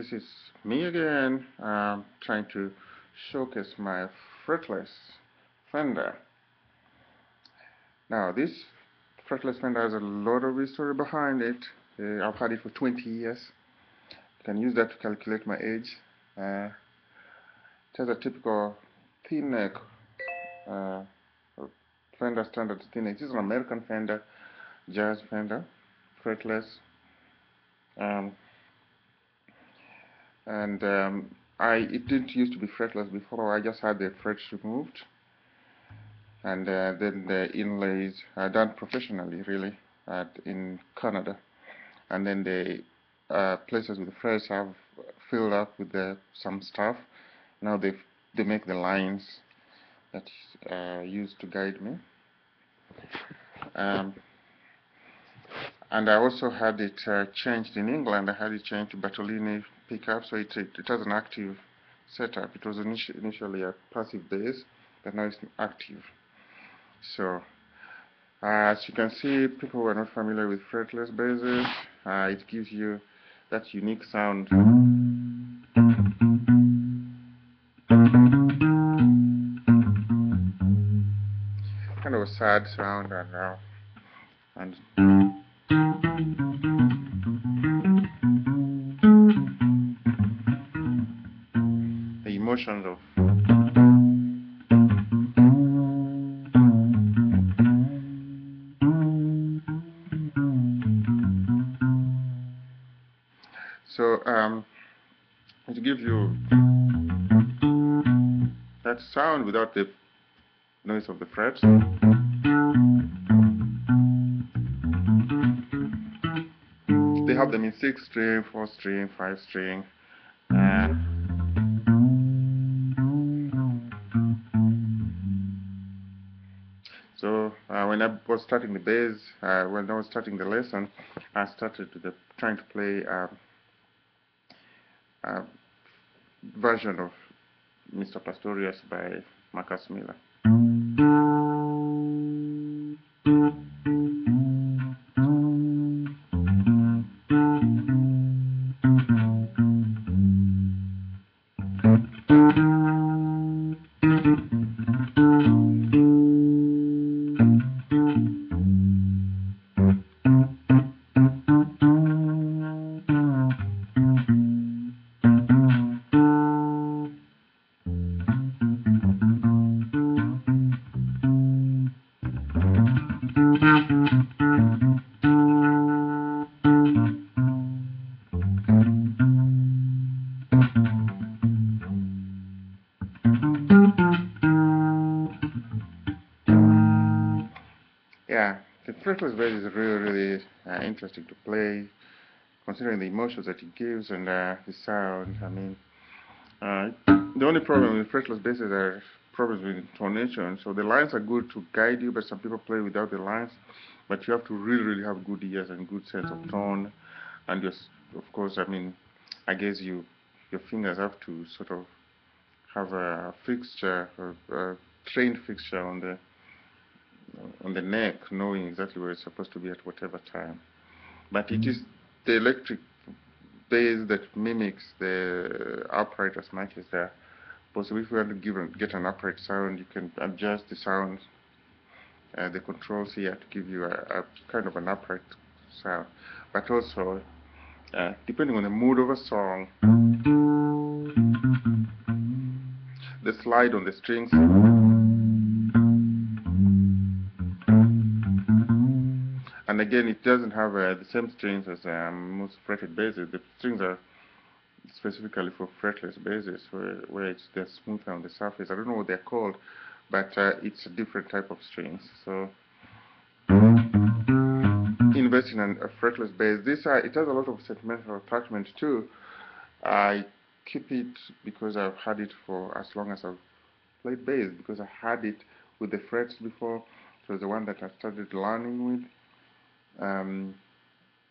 this is me again, trying to showcase my fretless Fender. Now this fretless Fender has a lot of history behind it. I've had it for 20 years. You can use that to calculate my age. It has a typical thin neck, uh, Fender standard thin neck. This is an American Fender, Jazz Fender, fretless. Um, and it didn't used to be fretless before. I just had the frets removed, and then the inlays are done professionally, really, in Canada, and then the places with the frets have filled up with some stuff. Now they make the lines that used to guide me. And I also had it changed in England. I had it changed to Bartolini pickup, so it has an active setup. It was initially a passive bass, but now it's active. So as you can see, people who are not familiar with fretless basses, it gives you that unique sound. Kind of a sad sound, and the emotions of to give you that sound without the noise of the frets. They have them in 6-string, 4-string, 5-string. So when I was starting the bass, when I was starting the lesson, I started trying to play a version of Mr. Pastorius by Marcus Miller. Yeah, the fretless bass is really interesting to play, considering the emotions that it gives and the sound. I mean, the only problem with fretless basses are problems with intonation. So the lines are good to guide you, but some people play without the lines. But you have to really have good ears and good sense of tone, and just, of course, I mean, I guess your fingers have to sort of have a fixture, a trained fixture on the neck, knowing exactly where it's supposed to be at whatever time. But it is the electric bass that mimics the upright as much as the possible. If you want to get an upright sound, you can adjust the sound, the controls here to give you a kind of an upright sound. But also, depending on the mood of a song, the slide on the strings, and again, it doesn't have the same strings as most fretted basses. The strings are specifically for fretless basses, where they're smoother on the surface. I don't know what they're called, but it's a different type of strings. So investing in a fretless bass, it has a lot of sentimental attachment too. I keep it because I've had it for as long as I've played bass, because I had it with the frets before. It was the one that I started learning with.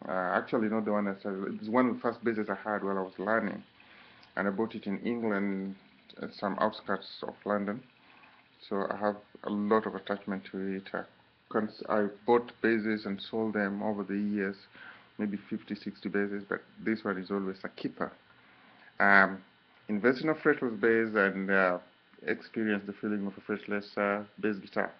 Actually, not the one I started. It's one of the first basses I had while I was learning, and I bought it in England, at some outskirts of London. So I have a lot of attachment to it. I bought basses and sold them over the years, maybe 50, 60 basses, but this one is always a keeper. invest in a fretless bass and experience the feeling of a fretless bass guitar.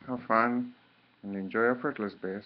Have fun and enjoy a fretless bass.